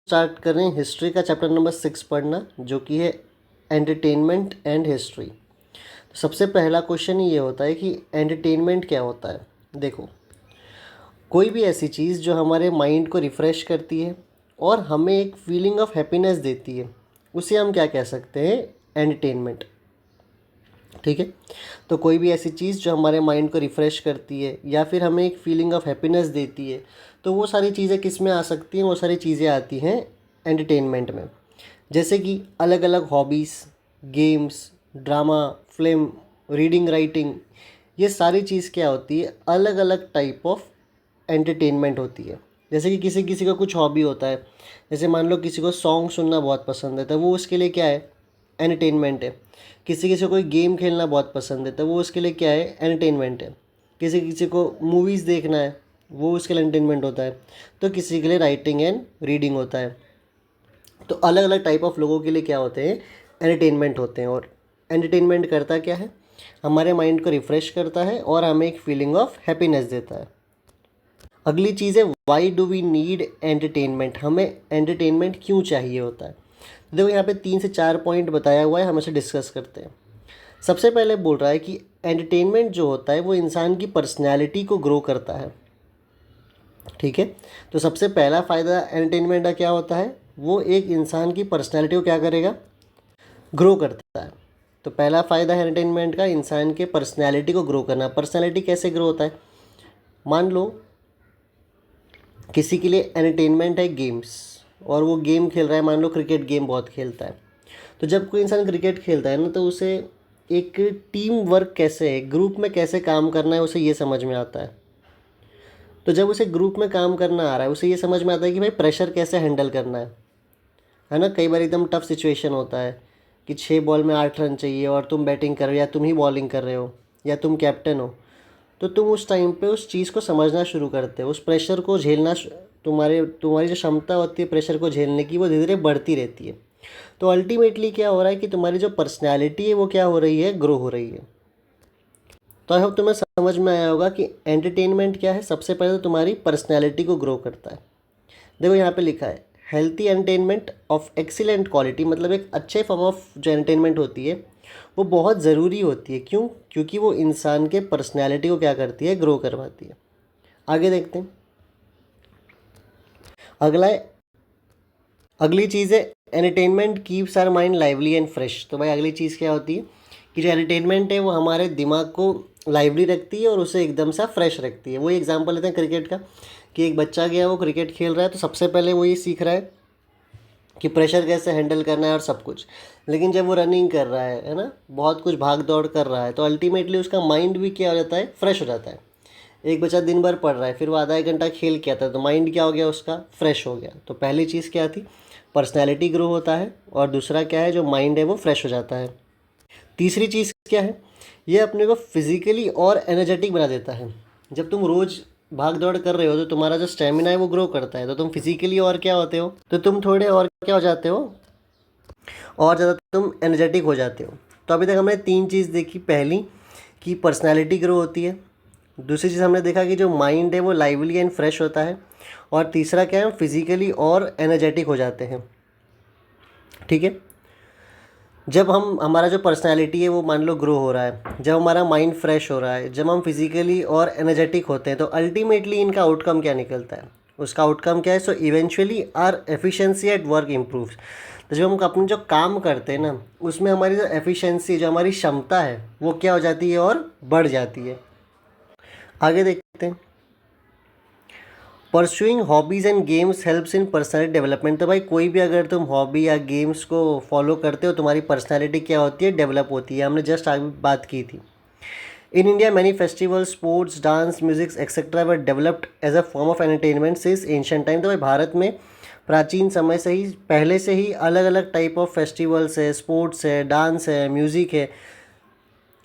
Start कर रहे हैं हिस्ट्री का चैप्टर नंबर 6 पढ़ना, जो कि है एंटरटेनमेंट एंड हिस्ट्री। तो सबसे पहला क्वेश्चन ये होता है कि एंटरटेनमेंट क्या होता है। देखो, कोई भी ऐसी चीज़ जो हमारे माइंड को रिफ़्रेश करती है और हमें एक फीलिंग ऑफ हैप्पीनेस देती है, उसे हम क्या कह सकते हैं, एंटरटेनमेंट। ठीक है, तो कोई भी ऐसी चीज़ जो हमारे माइंड को रिफ़्रेश करती है या फिर हमें एक फीलिंग ऑफ हैप्पीनेस देती है, तो वो सारी चीज़ें किस में आ सकती हैं, वो सारी चीज़ें आती हैं एंटरटेनमेंट में। जैसे कि अलग अलग hobbies, games, drama, film, reading, writing, ये सारी चीज़ क्या होती है, अलग अलग टाइप ऑफ एंटरटेनमेंट होती है। जैसे कि किसी किसी का कुछ हॉबी होता है, जैसे मान लो किसी को सॉन्ग सुनना बहुत पसंद है, तो वो उसके लिए क्या है, एंटरटेनमेंट है। किसी किसी को कोई गेम खेलना बहुत पसंद है, तो वो उसके लिए क्या है, एंटरटेनमेंट है। किसी किसी को मूवीज़ देखना है, वो उसके लिए एंटरटेनमेंट होता है। तो किसी के लिए राइटिंग एंड रीडिंग होता है। तो अलग अलग टाइप ऑफ लोगों के लिए क्या होते हैं, एंटरटेनमेंट होते हैं। और एंटरटेनमेंट करता क्या है, हमारे माइंड को रिफ़्रेश करता है और हमें एक फीलिंग ऑफ हैप्पीनेस देता है। अगली चीज़ है, why do we need entertainment, हमें एंटरटेनमेंट क्यों चाहिए होता है। देखो, यहाँ पे 3 से 4 पॉइंट बताया हुआ है, हम इसे डिस्कस करते हैं। सबसे पहले बोल रहा है कि एंटरटेनमेंट जो होता है वो इंसान की पर्सनैलिटी को ग्रो करता है। ठीक है, तो सबसे पहला फ़ायदा एंटरटेनमेंट का क्या होता है, वो एक इंसान की पर्सनैलिटी को क्या करेगा, ग्रो करता है। तो पहला फ़ायदा है एंटरटेनमेंट का, इंसान के पर्सनैलिटी को ग्रो करना। पर्सनैलिटी कैसे ग्रो होता है, मान लो किसी के लिए एंटरटेनमेंट है गेम्स, और वो गेम खेल रहा है, मान लो क्रिकेट गेम बहुत खेलता है। तो जब कोई इंसान क्रिकेट खेलता है ना, तो उसे एक टीम वर्क कैसे है, ग्रुप में कैसे काम करना है, उसे ये समझ में आता है। तो जब उसे ग्रुप में काम करना आ रहा है, उसे ये समझ में आता है कि भाई प्रेशर कैसे हैंडल करना है ना। कई बार एकदम टफ सिचुएशन होता है कि 6 बॉल में 8 रन चाहिए और तुम बैटिंग कर रहे हो या तुम ही बॉलिंग कर रहे हो या तुम कैप्टन हो। तो तुम उस टाइम पे उस चीज़ को समझना शुरू करते हो, उस प्रेशर को झेलना तुम्हारी जो क्षमता होती है प्रेशर को झेलने की, वो धीरे धीरे बढ़ती रहती है। तो अल्टीमेटली क्या हो रहा है कि तुम्हारी जो पर्सनैलिटी है वो क्या हो रही है, ग्रो हो रही है। तो आई होप तुम्हें समझ में आया होगा कि एंटरटेनमेंट क्या है। सबसे पहले तो तुम्हारी पर्सनैलिटी को ग्रो करता है। देखो, यहाँ पे लिखा है healthy entertainment of excellent quality, मतलब एक अच्छे फॉर्म ऑफ जो एंटरटेनमेंट होती है वो बहुत ज़रूरी होती है। क्यों? क्योंकि वो इंसान के पर्सनैलिटी को क्या करती है, ग्रो करवाती है। आगे देखते हैं। अगला है, अगली चीज़ है entertainment keeps our mind lively and fresh. तो भाई अगली चीज़ क्या होती है कि जो एंटरटेनमेंट है वो हमारे दिमाग को लाइवली रखती है और उसे एकदम सा फ्रेश रखती है। वही एग्जांपल लेते हैं क्रिकेट का, कि एक बच्चा गया, वो क्रिकेट खेल रहा है, तो सबसे पहले वो ये सीख रहा है कि प्रेशर कैसे हैंडल करना है और सब कुछ। लेकिन जब वो रनिंग कर रहा है ना, बहुत कुछ भाग दौड़ कर रहा है, तो अल्टीमेटली उसका माइंड भी क्या हो जाता है, फ्रेश हो जाता है। एक बच्चा दिन भर पढ़ रहा है, फिर वो आधा एक घंटा खेल के आता है, तो माइंड क्या हो गया उसका, फ्रेश हो गया। तो पहली चीज़ क्या थी, पर्सनैलिटी ग्रो होता है, और दूसरा क्या है, जो माइंड है वो फ्रेश हो जाता है। तीसरी चीज़ क्या है, ये अपने को फिजिकली और एनर्जेटिक बना देता है। जब तुम रोज़ भाग दौड़ कर रहे हो तो तुम्हारा जो स्टेमिना है वो ग्रो करता है, तो तुम फिजिकली और क्या होते हो, तो तुम थोड़े और क्या हो जाते हो, और ज़्यादा तुम एनर्जेटिक हो जाते हो। तो अभी तक हमने 3 चीज़ देखी। पहली कि पर्सनैलिटी ग्रो होती है, दूसरी चीज़ हमने देखा कि जो माइंड है वो लाइवली एंड फ्रेश होता है, और तीसरा क्या है, फिजिकली और एनर्जेटिक हो जाते हैं। ठीक है, जब हम हमारा जो पर्सनैलिटी है वो मान लो ग्रो हो रहा है, जब हमारा माइंड फ्रेश हो रहा है, जब हम फिजिकली और एनर्जेटिक होते हैं, तो अल्टीमेटली इनका आउटकम क्या निकलता है, उसका आउटकम क्या है, so eventually our efficiency at work improves. तो जब हम अपने जो काम करते हैं ना, उसमें हमारी जो एफिशिएंसी, जो हमारी क्षमता है वो क्या हो जाती है, और बढ़ जाती है। आगे देखते हैं, pursuing hobbies and games helps in personality development. तो भाई कोई भी अगर तुम हॉबी या गेम्स को फॉलो करते हो, तुम्हारी पर्सनैलिटी क्या होती है, डेवलप होती है। हमने जस्ट आगे बात की थी। In India many festivals, sports, dance, music etcetera were developed as a form of entertainment since ancient time. तो भाई भारत में प्राचीन समय से ही, पहले से ही अलग अलग टाइप ऑफ फेस्टिवल्स है, स्पोर्ट्स है, डांस है, म्यूज़िक है,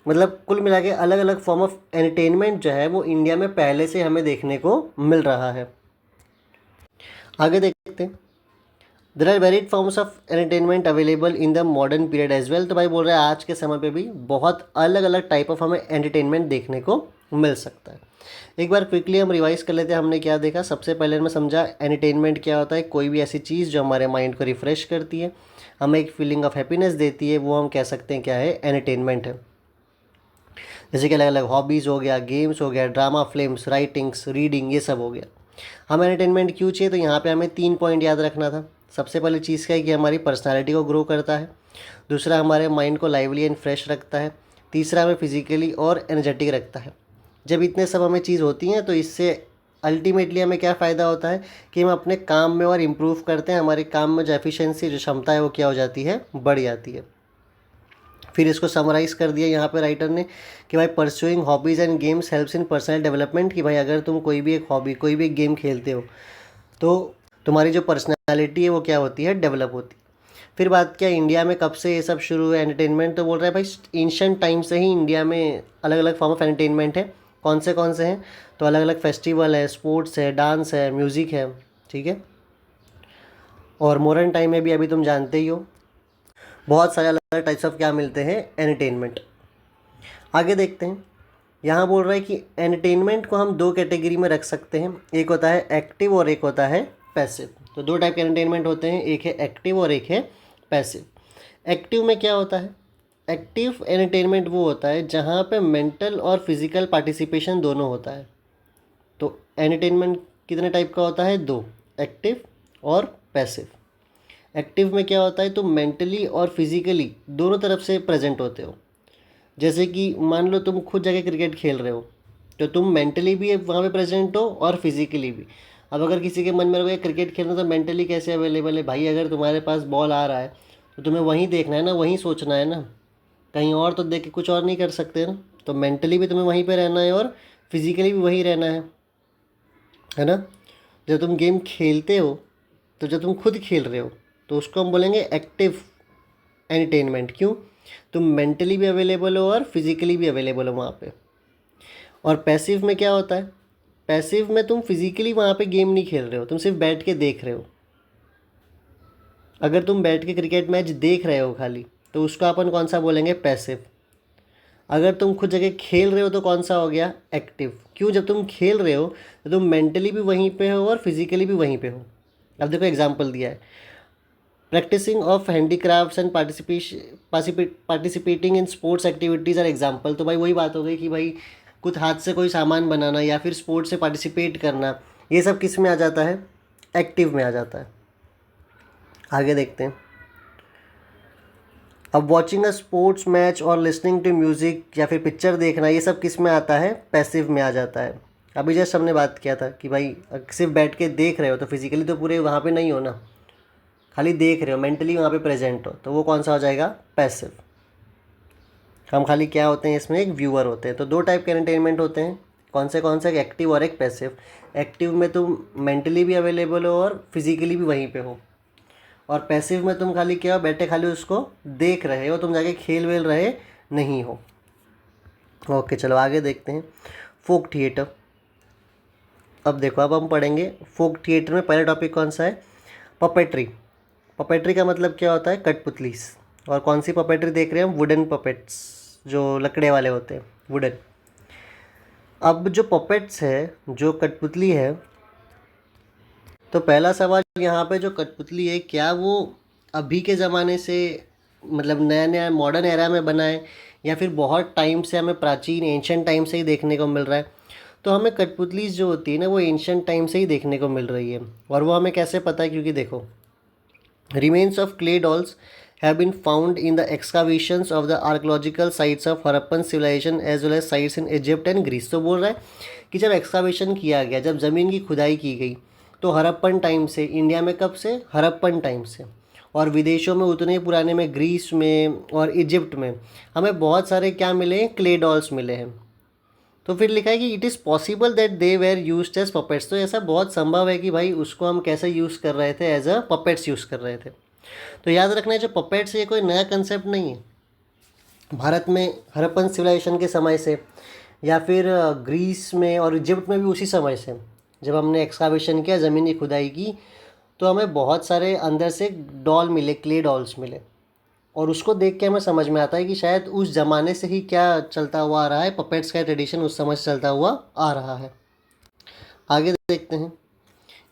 मतलब कुल मिला के अलग अलग फॉर्म ऑफ एंटरटेनमेंट जो है वो इंडिया में पहले से हमें देखने को मिल रहा है। आगे देखते हैं, there are varied forms of entertainment available in the modern period as well. तो भाई बोल रहे हैं आज के समय पे भी बहुत अलग अलग टाइप ऑफ हमें एंटरटेनमेंट देखने को मिल सकता है। एक बार क्विकली हम रिवाइज कर लेते हैं। हमने क्या देखा, सबसे पहले हमने समझा एंटरटेनमेंट क्या होता है, कोई भी ऐसी चीज़ जो हमारे माइंड को रिफ़्रेश करती है, हमें एक फीलिंग ऑफ हैप्पीनेस देती है, वो हम कह सकते हैं क्या है, एंटरटेनमेंट है। जैसे कि अलग अलग हॉबीज़ हो गया, गेम्स हो गया, ड्रामा, फिल्म्स, राइटिंग्स, रीडिंग, ये सब हो गया। हमें एंटरटेनमेंट क्यों चाहिए, तो यहाँ पे हमें 3 पॉइंट याद रखना था। सबसे पहले चीज़ क्या है कि हमारी पर्सनालिटी को ग्रो करता है, दूसरा हमारे माइंड को लाइवली एंड फ्रेश रखता है, तीसरा हमें फिजिकली और एनर्जेटिक रखता है। जब इतने सब हमें चीज़ होती हैं तो इससे अल्टीमेटली हमें क्या फ़ायदा होता है कि हम अपने काम में और इम्प्रूव करते हैं, हमारे काम में जो एफिशिएंसी, जो क्षमता है, वो क्या हो जाती है, बढ़ जाती है। फिर इसको समराइज़ कर दिया यहाँ पे राइटर ने कि भाई pursuing hobbies and games helps in personal development, कि भाई अगर तुम कोई भी एक हॉबी, कोई भी एक गेम खेलते हो तो तुम्हारी जो पर्सनैलिटी है वो क्या होती है, डेवलप होती है। फिर बात क्या, इंडिया में कब से ये सब शुरू हुआ एंटरटेनमेंट, तो बोल रहा है भाई एंशिएंट टाइम से ही इंडिया में अलग अलग फॉर्म ऑफ एंटरटेनमेंट है। कौन से हैं, तो अलग अलग फेस्टिवल है, स्पोर्ट्स है, डांस है, म्यूज़िक है, ठीक है। और मॉडर्न टाइम में भी अभी तुम जानते ही हो बहुत सारे अलग अलग टाइप्स ऑफ क्या मिलते हैं, एंटरटेनमेंट। आगे देखते हैं। यहाँ बोल रहा है कि एंटरटेनमेंट को हम 2 कैटेगरी में रख सकते हैं, एक होता है एक्टिव और एक होता है पैसिव। तो 2 टाइप के एंटरटेनमेंट होते हैं, एक है एक्टिव और एक है पैसिव। एक्टिव में क्या होता है, एक्टिव एंटरटेनमेंट वो होता है जहाँ पे मेंटल और फिजिकल पार्टिसिपेशन दोनों होता है। तो एंटरटेनमेंट कितने टाइप का होता है, 2, एक्टिव और पैसिव। एक्टिव में क्या होता है, तुम मेंटली और फिजिकली दोनों तरफ से प्रेजेंट होते हो। जैसे कि मान लो तुम खुद जाके क्रिकेट खेल रहे हो तो तुम मेंटली भी वहाँ पे प्रेजेंट हो और फिजिकली भी। अब अगर किसी के मन में रहे क्रिकेट खेलना, तो मेंटली कैसे अवेलेबल है भाई, अगर तुम्हारे पास बॉल आ रहा है तो तुम्हें वहीं देखना है ना, वहीं सोचना है ना, कहीं और तो देख के कुछ और नहीं कर सकते ना। तो मेंटली भी तुम्हें वहीं पे रहना है और फिजिकली भी वहीं रहना है ना। जब तुम गेम खेलते हो, तो जब तुम खुद खेल रहे हो तो उसको हम बोलेंगे एक्टिव एंटरटेनमेंट। क्यों, तुम मेंटली भी अवेलेबल हो और फिजिकली भी अवेलेबल हो वहाँ पे। और पैसिव में क्या होता है, पैसिव में तुम फिजिकली वहाँ पे गेम नहीं खेल रहे हो, तुम सिर्फ बैठ के देख रहे हो। अगर तुम बैठ के क्रिकेट मैच देख रहे हो खाली, तो उसको अपन कौन सा बोलेंगे, पैसिव। अगर तुम खुद जगह खेल रहे हो तो कौन सा हो गया, एक्टिव। क्यों, जब तुम खेल रहे हो तो तुम मेंटली भी वहीं पे हो और फिजिकली भी वहीं पे हो। अब देखो एग्जाम्पल दिया है, practicing of handicrafts and participating in sports activities are example. तो भाई वही बात हो गई कि भाई खुद हाथ से कोई सामान बनाना या फिर स्पोर्ट्स से पार्टिसिपेट करना, ये सब किस में आ जाता है, एक्टिव में आ जाता है। आगे देखते हैं। अब वॉचिंग अ स्पोर्ट्स मैच और लिसनिंग टू म्यूज़िक या फिर पिक्चर देखना, ये सब किस में आता है, पैसिव में आ जाता है। अभी जैसे हमने बात किया था कि भाई सिर्फ बैठ के देख रहे हो तो फिजिकली तो पूरे वहाँ पे नहीं हो ना, खाली देख रहे हो, मेंटली वहाँ पे प्रेजेंट हो, तो वो कौन सा हो जाएगा, पैसिव। हम खाली क्या होते हैं इसमें, एक व्यूअर होते हैं। तो 2 टाइप के एंटरटेनमेंट होते हैं, कौन से, एक एक्टिव और एक पैसिव। एक्टिव में तुम मेंटली भी अवेलेबल हो और फिजिकली भी वहीं पे हो, और पैसिव में तुम खाली क्या हो, बैठे खाली उसको देख रहे हो, तुम जाके खेल वेल रहे नहीं हो। ओके चलो आगे देखते हैं। Folk theatre. अब देखो, अब हम पढ़ेंगे फोक थिएटर में पहला टॉपिक कौन सा है, पपेट्री। पपेट्री का मतलब क्या होता है, कठपुतली। और कौन सी पपेट्री देख रहे हैं हम, वुडन पपेट्स, जो लकड़े वाले होते हैं, वुडन। अब जो पपेट्स है, जो कठपुतली है, तो पहला सवाल यहाँ पे, जो कठपुतली है क्या वो अभी के ज़माने से, मतलब नया नया मॉडर्न एरा में बना है, या फिर बहुत टाइम से हमें प्राचीन एंशिएंट टाइम से ही देखने को मिल रहा है। तो हमें कठपुतली जो होती है ना, वो एंशिएंट टाइम से ही देखने को मिल रही है। और वो हमें कैसे पता है, क्योंकि देखो remains of clay dolls have been found in the excavations of the archaeological sites of Harappan civilization as well as sites in Egypt and Greece। तो बोल रहा है कि जब एक्सकावेशन किया गया, जब ज़मीन की खुदाई की गई, तो हड़प्पन टाइम से, इंडिया में कब से, हड़प्पन टाइम से, और विदेशों में उतने पुराने में, ग्रीस में और इजिप्ट में हमें बहुत सारे क्या मिले हैं, क्ले डॉल्स मिले हैं। तो फिर लिखा है कि it is possible that they were used as puppets. तो ऐसा बहुत संभव है कि भाई उसको हम कैसे यूज़ कर रहे थे, एज अ पपेट्स यूज़ कर रहे थे। तो याद रखना है, जो पपेट्स, ये कोई नया कंसेप्ट नहीं है। भारत में हड़प्पन सिविलाइजेशन के समय से, या फिर ग्रीस में और इजिप्ट में भी उसी समय से, जब हमने एक्सकावेशन किया, ज़मीन की खुदाई की, तो हमें बहुत सारे अंदर से डॉल मिले, क्ले डॉल्स मिले, और उसको देख के हमें समझ में आता है कि शायद उस ज़माने से ही क्या चलता हुआ आ रहा है, पपेट्स का ट्रेडिशन उस समय से चलता हुआ आ रहा है। आगे देखते हैं।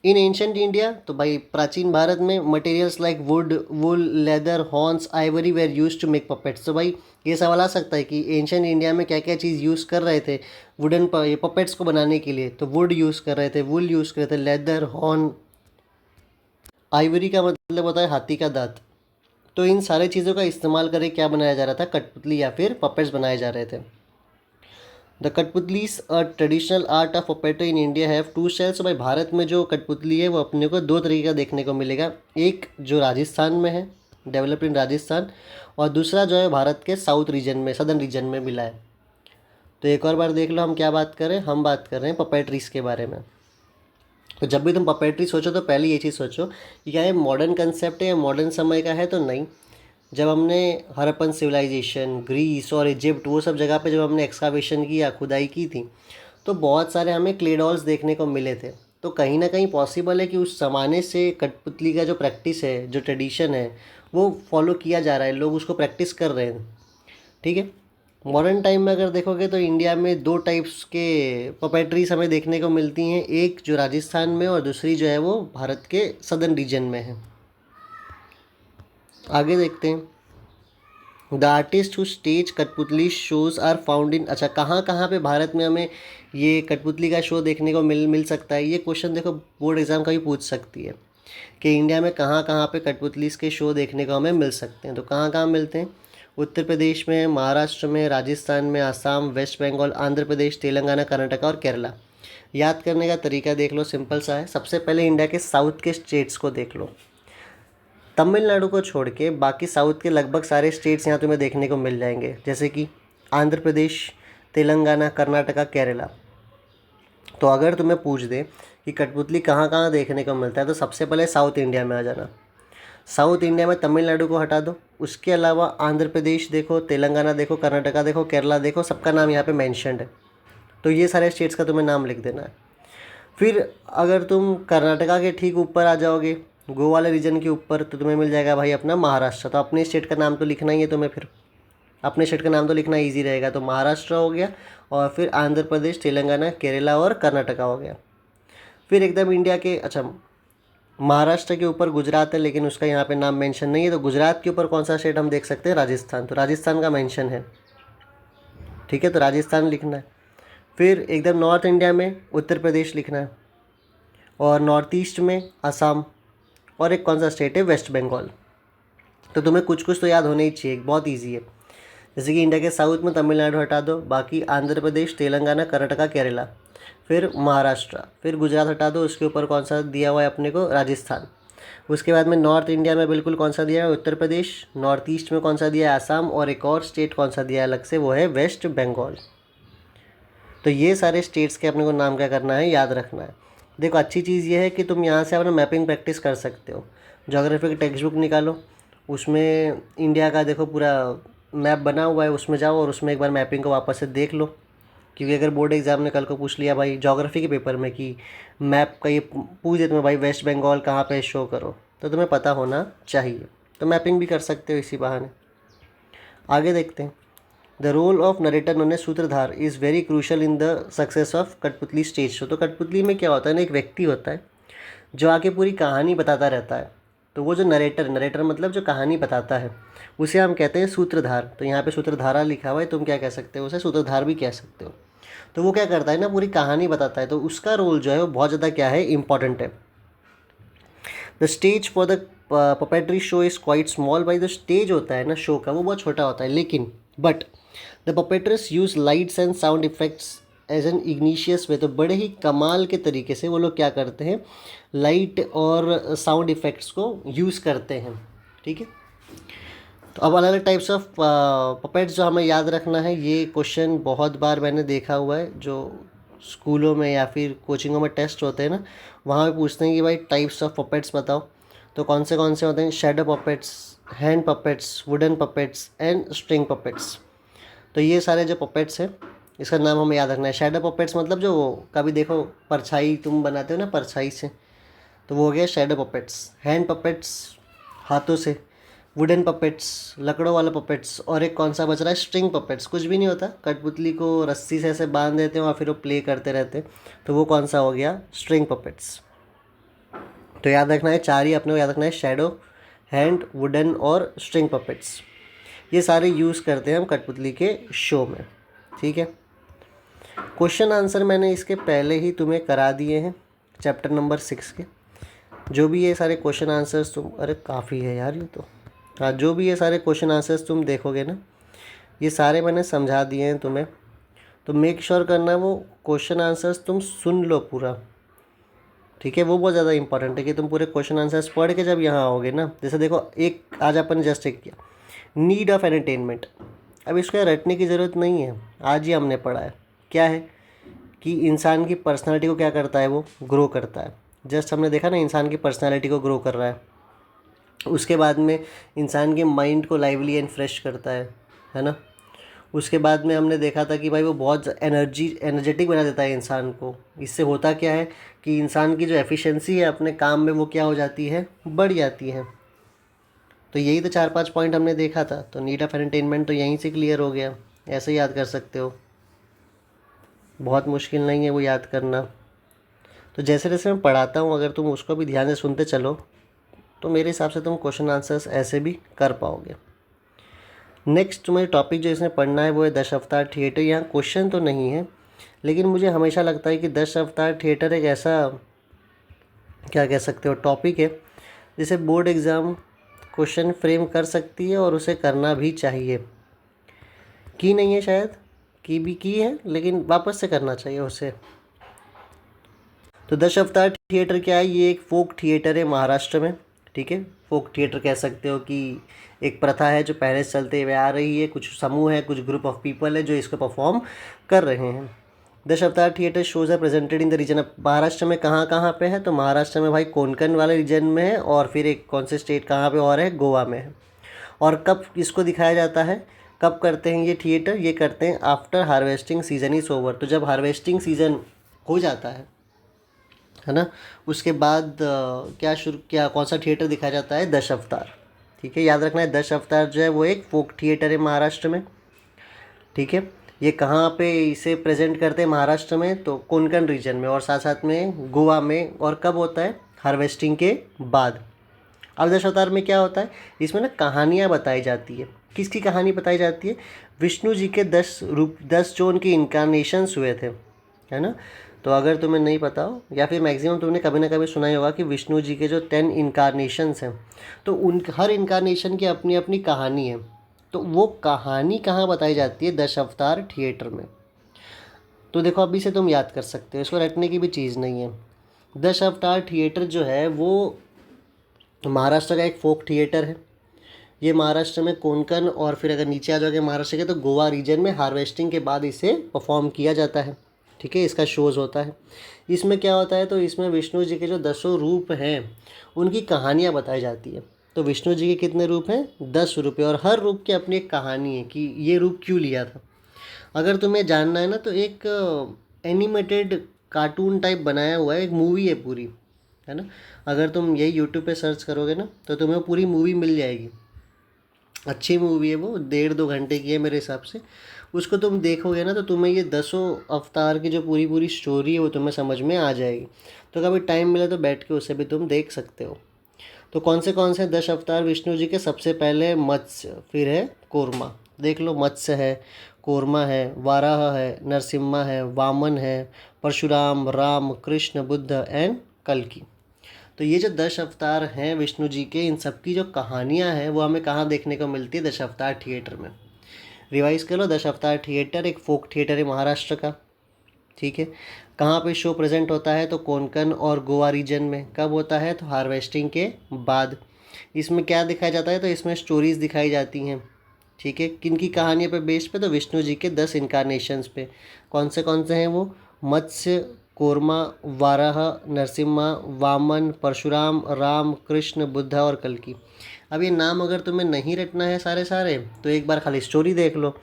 इन एंशंट इंडिया, तो भाई प्राचीन भारत में materials like wood, wool, leather, horns, ivory were use to make puppets. तो भाई ये सवाल आ सकता है कि एंशंट इंडिया में क्या क्या चीज़ यूज़ कर रहे थे वुडन ये पपेट्स को बनाने के लिए। तो वुड यूज़ कर रहे थे, वुल यूज़ कर रहे थे, लेदर, हॉर्न, आइवरी का मतलब होता है हाथी का दांत। तो इन सारे चीज़ों का इस्तेमाल करके क्या बनाया जा रहा था, कठपुतली या फिर पपेट्स बनाए जा रहे थे। The kathputlis a traditional art of puppetry in India have two styles. भाई भारत में जो कठपुतली है वो अपने को दो तरीके का देखने को मिलेगा। एक जो राजस्थान में है, डेवलप्ड इन राजस्थान, और दूसरा जो है भारत के साउथ रीजन में, सदर्न रीजन में मिला है। तो एक और बार देख लो हम क्या बात कर रहे हैं, हम बात कर रहे हैं पपेट्रीज के बारे में। तो जब भी तुम पपेट्री सोचो तो पहले ये चीज़ सोचो कि क्या ये मॉडर्न कंसेप्ट है या मॉडर्न समय का है। तो नहीं, जब हमने हड़प्पन सिविलाइजेशन, ग्रीस और इजिप्ट, वो सब जगह पे जब हमने एक्सकावेशन की या खुदाई की थी, तो बहुत सारे हमें क्ले डॉल्स देखने को मिले थे। तो कहीं ना कहीं पॉसिबल है कि उस ज़माने से कठपुतली का जो प्रैक्टिस है, जो ट्रेडिशन है, वो फॉलो किया जा रहा है, लोग उसको प्रैक्टिस कर रहे हैं। ठीक है। मॉडर्न टाइम में अगर देखोगे तो इंडिया में दो टाइप्स के पपेट्रीज हमें देखने को मिलती हैं, एक जो राजस्थान में और दूसरी जो है वो भारत के सदर्न रीजन में है। आगे देखते हैं। द आर्टिस्ट हु स्टेज कठपुतली शोज़ आर फाउंड इन। अच्छा, कहाँ कहाँ पे भारत में हमें ये कठपुतली का शो देखने को मिल सकता है। ये क्वेश्चन देखो बोर्ड एग्जाम का भी पूछ सकती है कि इंडिया में कहाँ कहाँ पे कठपुतली के शो देखने को हमें मिल सकते हैं। तो कहाँ कहाँ मिलते हैं, उत्तर प्रदेश में, महाराष्ट्र में, राजस्थान में, आसाम, वेस्ट बंगाल, आंध्र प्रदेश, तेलंगाना, कर्नाटका और केरला। याद करने का तरीका देख लो, सिंपल सा है। सबसे पहले इंडिया के साउथ के स्टेट्स को देख लो। तमिलनाडु को छोड़ के बाकी साउथ के लगभग सारे स्टेट्स यहाँ तुम्हें देखने को मिल जाएंगे, जैसे कि आंध्र प्रदेश, तेलंगाना, कर्नाटका, केरला। तो अगर तुम्हें पूछ दे कि कठपुतली कहाँ कहाँ देखने को मिलता है, तो सबसे पहले साउथ इंडिया में आ जाना। साउथ इंडिया में तमिलनाडु को हटा दो, उसके अलावा आंध्र प्रदेश देखो, तेलंगाना देखो, कर्नाटका देखो, केरला देखो, सबका नाम यहाँ पे मेंशन्ड है। तो ये सारे स्टेट्स का तुम्हें नाम लिख देना है। फिर अगर तुम कर्नाटका के ठीक ऊपर आ जाओगे, गोवा वाले रीजन के ऊपर, तो तुम्हें मिल जाएगा भाई अपना महाराष्ट्र। तो अपने स्टेट का नाम तो लिखना ही है तुम्हें, फिर अपने स्टेट का नाम तो लिखना ईजी रहेगा। तो महाराष्ट्र हो गया, और फिर आंध्र प्रदेश, तेलंगाना, केरला और कर्नाटका हो गया। फिर एकदम इंडिया के, अच्छा महाराष्ट्र के ऊपर गुजरात है, लेकिन उसका यहाँ पे नाम मेंशन नहीं है। तो गुजरात के ऊपर कौन सा स्टेट हम देख सकते हैं, राजस्थान। तो राजस्थान का मेंशन है, ठीक है, तो राजस्थान लिखना है। फिर एकदम नॉर्थ इंडिया में उत्तर प्रदेश लिखना है, और नॉर्थ ईस्ट में असम, और एक कौन सा स्टेट है, वेस्ट बंगाल। तो तुम्हें कुछ कुछ तो याद होने ही चाहिए, बहुत ईजी है। जैसे कि इंडिया के साउथ में तमिलनाडु हटा दो, बाकी आंध्र प्रदेश, तेलंगाना, कर्नाटका, केरला, फिर महाराष्ट्र, फिर गुजरात हटा दो, उसके ऊपर कौन सा दिया हुआ है अपने को, राजस्थान। उसके बाद में नॉर्थ इंडिया में बिल्कुल कौन सा दिया है, उत्तर प्रदेश। नॉर्थ ईस्ट में कौन सा दिया है, आसाम, और एक और स्टेट कौन सा दिया है अलग से, वो है वेस्ट बंगाल। तो ये सारे स्टेट्स के अपने को नाम क्या करना है, याद रखना है। देखो अच्छी चीज़ ये है कि तुम यहाँ से अपना मैपिंग प्रैक्टिस कर सकते हो। ज्योग्राफी की टेक्स्ट बुक निकालो, उसमें इंडिया का देखो पूरा मैप बना हुआ है, उसमें जाओ और उसमें एक बार मैपिंग को वापस से देख लो। क्योंकि अगर बोर्ड एग्ज़ाम ने कल को पूछ लिया भाई ज्योग्राफी के पेपर में कि मैप का ये पूछ दे तुम्हें भाई वेस्ट बंगाल कहाँ पे शो करो, तो तुम्हें पता होना चाहिए। तो मैपिंग भी कर सकते हो इसी बहाने। आगे देखते हैं। The role of narrator known as sutradhar is very crucial in the success of kathputli stage show. तो कठपुतली में क्या होता है ना, एक व्यक्ति होता है जो आके पूरी कहानी बताता रहता है। तो वो जो नरेटर मतलब जो कहानी बताता है, उसे हम कहते हैं सूत्रधार। तो यहाँ पे सूत्रधारा लिखा हुआ है, तुम क्या कह सकते हो, उसे सूत्रधार भी कह सकते हो। तो वो क्या करता है ना, पूरी कहानी बताता है। तो उसका रोल जो है वो बहुत ज़्यादा क्या है, इंपॉर्टेंट है। The stage for the puppetry show is quite small. By the stage होता है ना शो का, वो बहुत छोटा होता है, लेकिन but the puppeteers use lights and sound effects as an ingenious way. तो बड़े ही कमाल के तरीके से वो लोग क्या करते हैं, लाइट और साउंड इफ़ेक्ट्स को यूज़ करते हैं। ठीक है। तो अब अलग अलग टाइप्स ऑफ पपेट्स जो हमें याद रखना है, ये क्वेश्चन बहुत बार मैंने देखा हुआ है, जो स्कूलों में या फिर कोचिंगों में टेस्ट होते हैं ना, वहाँ पे पूछते हैं कि भाई टाइप्स ऑफ पपेट्स बताओ। तो कौन से होते हैं, shadow puppets, hand puppets, wooden puppets and string puppets. तो ये सारे जो पपेट्स हैं, इसका नाम हमें याद रखना है। शैडो पपेट्स मतलब जो कभी देखो परछाई तुम बनाते हो ना, परछाई से तो वो हो गया शैडो पपेट्स। हैंड पपेट्स हाथों से, वुडन पपेट्स लकड़ों वाले पपेट्स, और एक कौन सा बच रहा है, स्ट्रिंग पपेट्स। कुछ भी नहीं होता, कठपुतली को रस्सी से ऐसे बांध देते हैं और फिर वो प्ले करते रहते हैं, तो वो कौन सा हो गया, स्ट्रिंग पपेट्स। तो याद रखना है, चार ही अपने को याद रखना है, शैडो, हैंड, वुडन और स्ट्रिंग पपेट्स। ये सारे यूज़ करते हैं हम कठपुतली के शो में। ठीक है, क्वेश्चन आंसर मैंने इसके पहले ही तुम्हें करा दिए हैं चैप्टर नंबर 6 के। जो भी ये सारे क्वेश्चन आंसर्स तुम, अरे काफ़ी है यार ये तो, हाँ, जो भी ये सारे क्वेश्चन आंसर्स तुम देखोगे ना, ये सारे मैंने समझा दिए हैं तुम्हें। तो मेक श्योर करना वो क्वेश्चन आंसर्स तुम सुन लो पूरा। ठीक है, वो बहुत ज़्यादा इंपॉर्टेंट है कि तुम पूरे क्वेश्चन आंसर्स पढ़ के जब यहाँ आओगे ना, जैसे देखो एक आज अपन ने जस्ट एक किया, नीड ऑफ एंटरटेनमेंट। अब इसको रटने की ज़रूरत नहीं है, आज ही हमने पढ़ा है। क्या है कि इंसान की पर्सनालिटी को क्या करता है, वो ग्रो करता है। जस्ट हमने देखा ना, इंसान की पर्सनालिटी को ग्रो कर रहा है। उसके बाद में इंसान के माइंड को लाइवली एंड फ्रेश करता है ना। उसके बाद में हमने देखा था कि भाई वो बहुत एनर्जेटिक बना देता है इंसान को। इससे होता क्या है कि इंसान की जो एफिशिएंसी है अपने काम में, वो क्या हो जाती है, बढ़ जाती है। तो यही तो 4-5 पॉइंट हमने देखा था। तो नीड ऑफ एंटरटेनमेंट तो यहीं से क्लियर हो गया, ऐसे याद कर सकते हो, बहुत मुश्किल नहीं है वो याद करना। तो जैसे जैसे मैं पढ़ाता हूँ, अगर तुम उसको भी ध्यान से सुनते चलो, तो मेरे हिसाब से तुम क्वेश्चन आंसर्स ऐसे भी कर पाओगे। नेक्स्ट तुम्हें टॉपिक जो इसमें पढ़ना है वो है दशावतार थिएटर। यहाँ क्वेश्चन तो नहीं है, लेकिन मुझे हमेशा लगता है कि दशावतार थिएटर एक ऐसा, क्या कह सकते हो, टॉपिक है जिसे बोर्ड एग्ज़ाम क्वेश्चन फ्रेम कर सकती है, और उसे करना भी चाहिए। की नहीं है शायद, की है, लेकिन वापस से करना चाहिए उसे। तो दशावतार थिएटर क्या है, ये एक फोक थिएटर है महाराष्ट्र में। ठीक है, फोक थिएटर कह सकते हो कि एक प्रथा है जो पहले से चलते हुए आ रही है। कुछ समूह है, कुछ ग्रुप ऑफ पीपल है जो इसको परफॉर्म कर रहे हैं। Dashavatar theatre shows is presented in the region of, Maharashtra में कहाँ कहाँ पे है, तो महाराष्ट्र में भाई कोंकण वाले रीजन में है, और फिर एक कौन से स्टेट कहाँ पे और है, गोवा में है। और कब इसको दिखाया जाता है, कब करते हैं ये थिएटर, ये करते हैं after harvesting season is over. तो जब हार्वेस्टिंग सीजन हो जाता है ना, उसके बाद क्या कौन सा थिएटर दिखाया जाता है, दशावतार। ठीक है, याद रखना है, दशावतार जो है वो एक फोक थिएटर है महाराष्ट्र में। ठीक है, ये कहाँ पे इसे प्रेजेंट करते हैं, महाराष्ट्र में, तो कोंकण रीजन में, और साथ साथ में गोवा में। और कब होता है, हार्वेस्टिंग के बाद। अब दशावतार में क्या होता है, इसमें ना कहानियाँ बताई जाती है। किसकी कहानी बताई जाती है, विष्णु जी के 10 जो उनके इनकारनेशंस हुए थे, है ना। तो अगर तुम्हें नहीं पता हो, या फिर मैक्सिमम तुमने कभी ना कभी सुना ही होगा कि विष्णु जी के जो 10 इनकारनेशंस हैं, तो उन हर इनकारनेशन की अपनी अपनी कहानी है। तो वो कहानी कहाँ बताई जाती है, दशावतार थिएटर में। तो देखो अभी से तुम याद कर सकते हो, इसको रटने की भी चीज़ नहीं है। दशावतार थिएटर जो है वो महाराष्ट्र का एक फोक थिएटर है। ये महाराष्ट्र में कोंकण, और फिर अगर नीचे आ जाओगे महाराष्ट्र के, तो गोवा रीजन में हार्वेस्टिंग के बाद इसे परफॉर्म किया जाता है। ठीक है, इसका शोज़ होता है। इसमें क्या होता है, तो इसमें विष्णु जी के जो 10 रूप हैं उनकी कहानियाँ बताई जाती है। तो विष्णु जी के कितने रूप हैं, 10 रूप है, और हर रूप की अपनी एक कहानी है कि ये रूप क्यों लिया था। अगर तुम्हें जानना है ना, तो एक एनिमेटेड कार्टून टाइप बनाया हुआ है, एक मूवी है पूरी, है ना। अगर तुम यही यूट्यूब पे सर्च करोगे ना, तो तुम्हें पूरी मूवी मिल जाएगी। अच्छी मूवी है वो, 1.5-2 घंटे की है मेरे हिसाब से। उसको तुम देखोगे ना, तो तुम्हें ये 10 अवतार की जो पूरी पूरी स्टोरी है वो तुम्हें समझ में आ जाएगी। तो कभी टाइम मिले तो बैठ के उसे भी तुम देख सकते हो। तो कौन से 10 अवतार विष्णु जी के, सबसे पहले मत्स्य, फिर है कूर्मा। देख लो, मत्स्य है, कूर्मा है, वाराह है, नरसिम्हा है, वामन है, परशुराम, राम, कृष्ण, बुद्ध एंड कल्कि। तो ये जो 10 अवतार हैं विष्णु जी के, इन सब की जो कहानियाँ हैं वो हमें कहाँ देखने को मिलती है, दशावतार थिएटर में। रिवाइज कर लो, दशावतार थिएटर एक फोक थिएटर है महाराष्ट्र का। ठीक है, कहाँ पे शो प्रेजेंट होता है, तो कोंकण और गोवा रीजन में। कब होता है, तो हार्वेस्टिंग के बाद। इसमें क्या दिखाया जाता है, तो इसमें स्टोरीज़ दिखाई जाती हैं। ठीक है, किन की कहानियों पे बेस्ड पे, तो विष्णु जी के 10 इनकारनेशंस पे। कौन से हैं वो, मत्स्य, कूर्मा, वाराह, नरसिम्हा, वामन, परशुराम, राम, कृष्ण, बुद्ध और कल्कि। अब ये नाम अगर तुम्हें नहीं रटना है सारे सारे, तो एक बार खाली स्टोरी देख लो।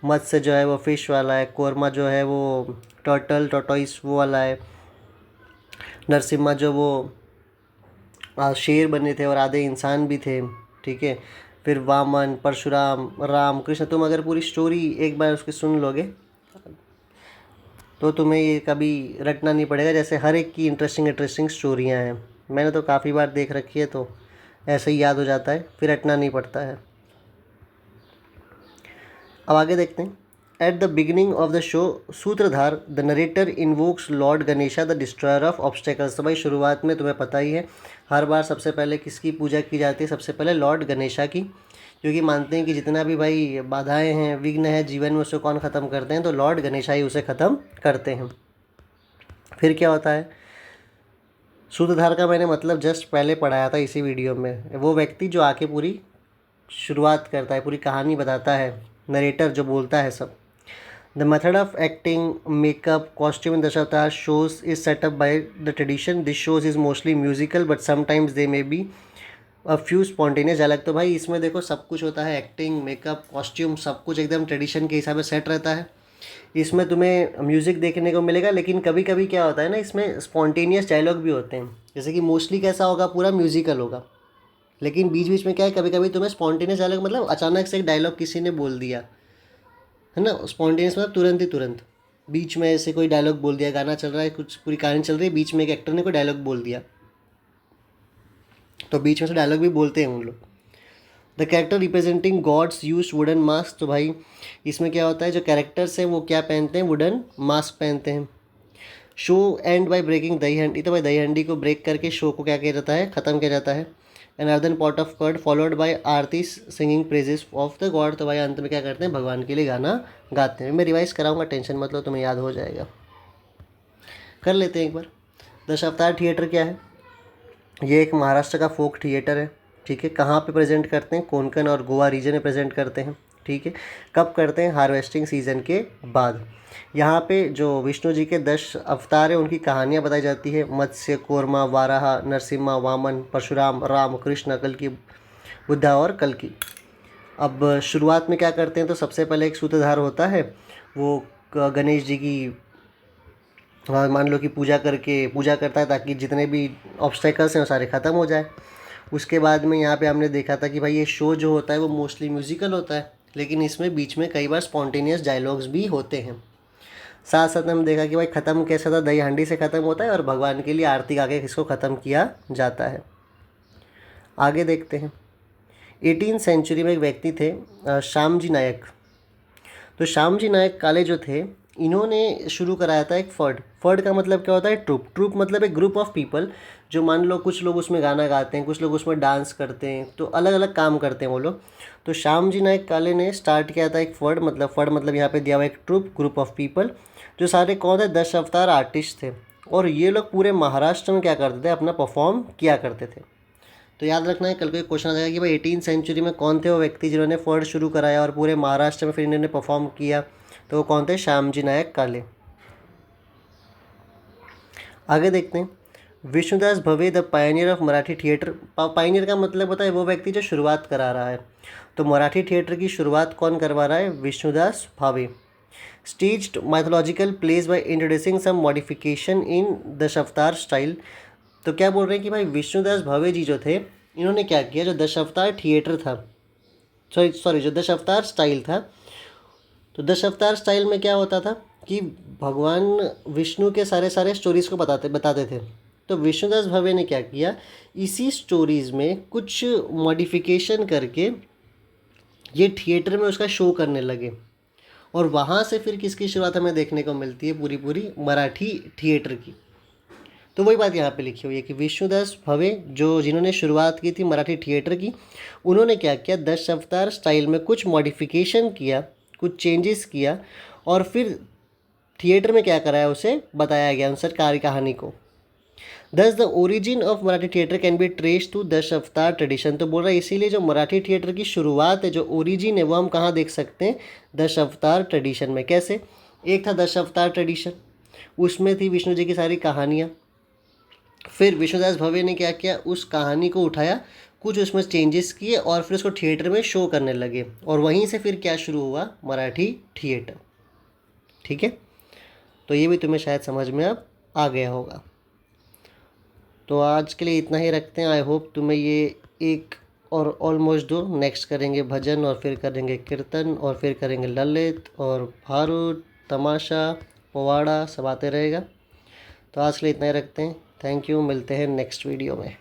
मत्स्य जो है वो फिश वाला है, कूर्मा जो है वो टर्टल टॉर्टोइस वो वाला है, नरसिम्हा जो वो शेर बने थे और आधे इंसान भी थे, ठीक है। फिर वामन, परशुराम, राम, कृष्ण, तुम अगर पूरी स्टोरी एक बार उसकी सुन लोगे तो तुम्हें ये कभी रटना नहीं पड़ेगा। जैसे हर एक की इंटरेस्टिंग इंटरेस्टिंग स्टोरियाँ हैं, मैंने तो काफ़ी बार देख रखी है, तो ऐसे ही याद हो जाता है, फिर रटना नहीं पड़ता है। अब आगे देखते हैं। At the beginning of the show sutradhar the narrator invokes Lord Ganesha the destroyer of obstacles. तो भाई शुरुआत में तुम्हें पता ही है, हर बार सबसे पहले किसकी पूजा की जाती है? सबसे पहले लॉर्ड गणेशा की, क्योंकि मानते हैं कि जितना भी भाई बाधाएं हैं, विघ्न है जीवन में, उसको कौन ख़त्म करते हैं? तो लॉर्ड गणेशा ही उसे ख़त्म करते हैं। फिर क्या होता है? सूत्रधार का मैंने मतलब जस्ट पहले पढ़ाया था इसी वीडियो में। वो व्यक्ति जो आके पूरी शुरुआत करता है, पूरी कहानी बताता है, नरेटर जो बोलता है सब। The method of acting, makeup, costume in Dashavatar shows is set up by the tradition. This shows is mostly musical but sometimes they may be a few spontaneous dialogue। तो भाई इसमें देखो सब कुछ होता है, एक्टिंग, मेकअप, कॉस्ट्यूम, सब कुछ एकदम ट्रेडिशन के हिसाब से सेट रहता है। इसमें तुम्हें म्यूज़िक देखने को मिलेगा, लेकिन कभी कभी क्या होता है ना, इसमें स्पॉन्टेनियस डायलॉग भी होते हैं। जैसे कि मोस्टली कैसा होगा, पूरा म्यूजिकल होगा, लेकिन बीच बीच में क्या है, कभी कभी तुम्हें स्पॉन्टेनियस डायलॉग मतलब अचानक से एक डायलॉग किसी ने बोल दिया है ना। स्पॉन्टेनियस मतलब तुरंत ही तुरंत बीच में ऐसे कोई डायलॉग बोल दिया, गाना चल रहा है, कुछ पूरी कहानी चल रही है, बीच में एक एक्टर ने कोई डायलॉग बोल दिया, तो बीच में से डायलॉग भी बोलते हैं उन लोग। The character representing gods use wooden mask. तो भाई इसमें क्या होता है, जो कैरेक्टर्स हैं वो क्या पहनते हैं? वुडन मास्क पहनते हैं। शो एंड बाय ब्रेकिंग दही हंडी। तो भाई दही हंडी को ब्रेक करके शो को क्या किया जाता है? ख़त्म किया जाता है। An earthen pot of curd followed by aarti singing praises of the god. तो भाई अंत में क्या करते हैं? भगवान के लिए गाना गाते हैं। मैं रिवाइज कराऊंगा, टेंशन मत लो, तुम्हें याद हो जाएगा। कर लेते हैं एक बार। दशावतार थिएटर क्या है? ये एक महाराष्ट्र का फोक थिएटर है, ठीक है। कहाँ पे प्रेजेंट करते हैं? कोंकण और गोवा रीजन में प्रेजेंट करते हैं, ठीक है। कब करते हैं? हार्वेस्टिंग सीजन के बाद। यहाँ पे जो विष्णु जी के 10 अवतार हैं उनकी कहानियाँ बताई जाती है। मत्स्य, कूर्मा, वाराह, नरसिम्हा, वामन, परशुराम, राम, कृष्ण, कल्कि, बुद्धा और कल्कि। अब शुरुआत में क्या करते हैं? तो सबसे पहले एक सूत्रधार होता है, वो गणेश जी की मान लो कि पूजा करता है, ताकि जितने भी ऑब्स्टेकल्स हैं वो सारे ख़त्म हो जाए। उसके बाद में यहाँ पे हमने देखा था कि भाई ये शो जो होता है वो मोस्टली म्यूज़िकल होता है, लेकिन इसमें बीच में कई बार स्पॉन्टेनियस डायलॉग्स भी होते हैं। साथ साथ हमने देखा कि भाई ख़त्म कैसा था, दही हांडी से ख़त्म होता है और भगवान के लिए आरती गा के इसको ख़त्म किया जाता है। आगे देखते हैं। 18th सेंचुरी में एक व्यक्ति थे, श्यामजी नायक। तो श्यामजी नायक काले जो थे, इन्होंने शुरू कराया था एक फर्ड। फर्ड का मतलब क्या होता है? ट्रुप। ट्रुप मतलब एक ग्रुप ऑफ पीपल, जो मान लो कुछ लोग उसमें गाना गाते हैं, कुछ लोग उसमें डांस करते हैं, तो अलग अलग काम करते हैं वो लोग। तो श्यामजी नायक काले ने स्टार्ट किया था एक फर्ड मतलब यहाँ पे दिया हुआ एक ट्रुप, ग्रुप ऑफ पीपल, जो सारे कौन थे? 10 अवतार आर्टिस्ट थे। और ये लोग पूरे महाराष्ट्र में क्या करते थे? अपना परफॉर्म किया करते थे। तो याद रखना है, कल को एक क्वेश्चन आ जाएगा कि भाई 18th सेंचुरी में कौन थे वो व्यक्ति जिन्होंने फर्ड शुरू कराया और पूरे महाराष्ट्र में फिर इन्होंने परफॉर्म किया? तो वो कौन थे? श्यामजी नायक काले। आगे देखते हैं। विष्णुदास भवे the Pioneer of Marathi theatre. Pioneer का मतलब होता है वो व्यक्ति जो शुरुआत करा रहा है। तो मराठी थिएटर की शुरुआत कौन करवा रहा है? Vishnudas Bhave. Staged mythological plays by introducing some modification in Dashavatar style. तो क्या बोल रहे हैं कि भाई विष्णुदास भावे जी जो थे, इन्होंने क्या किया, जो दशावतार थिएटर था, सॉरी जो दशावतार स्टाइल था, तो दशावतार स्टाइल में क्या होता था कि भगवान विष्णु के सारे सारे स्टोरीज़ को बताते थे। तो विष्णुदास भावे ने क्या किया, इसी स्टोरीज़ में कुछ मॉडिफिकेशन करके ये थिएटर में उसका शो करने लगे। और वहाँ से फिर किसकी शुरुआत हमें देखने को मिलती है? पूरी पूरी मराठी थिएटर की। तो वही बात यहाँ पे लिखी हुई है कि विष्णुदास भवे जो जिन्होंने शुरुआत की थी मराठी थिएटर की, उन्होंने क्या किया, 10 अवतार स्टाइल में कुछ मॉडिफिकेशन किया, कुछ चेंजेस किया, और फिर थिएटर में क्या कराया उसे बताया गया अनुसार कहानी को। Thus the origin of Marathi theatre can be trace to 10 avatar tradition. तो बोल रहा है इसीलिए जो मराठी थिएटर की शुरुआत है, जो ओरिजिन है, वो हम कहाँ देख सकते हैं? 10 अवतार ट्रेडिशन में। कैसे? एक था 10 अवतार ट्रेडिशन, उसमें थी विष्णु जी की सारी कहानियाँ। फिर विष्णुदास भवे ने क्या किया, उस कहानी को उठाया, कुछ उसमें चेंजेस किए और फिर उसको थिएटर में शो करने लगे, और वहीं से फिर क्या शुरू हुआ? मराठी थिएटर। ठीक है, तो ये भी तुम्हें शायद समझ में अब आ गया होगा। तो आज के लिए इतना ही रखते हैं। आई होप तुम्हें ये एक और ऑलमोस्ट दो, नेक्स्ट करेंगे भजन और फिर करेंगे कीर्तन और फिर करेंगे ललित और भारूद, तमाशा, पोवाड़ा सब आते रहेगा। तो आज के लिए इतना ही रखते हैं। थैंक यू, मिलते हैं नेक्स्ट वीडियो में।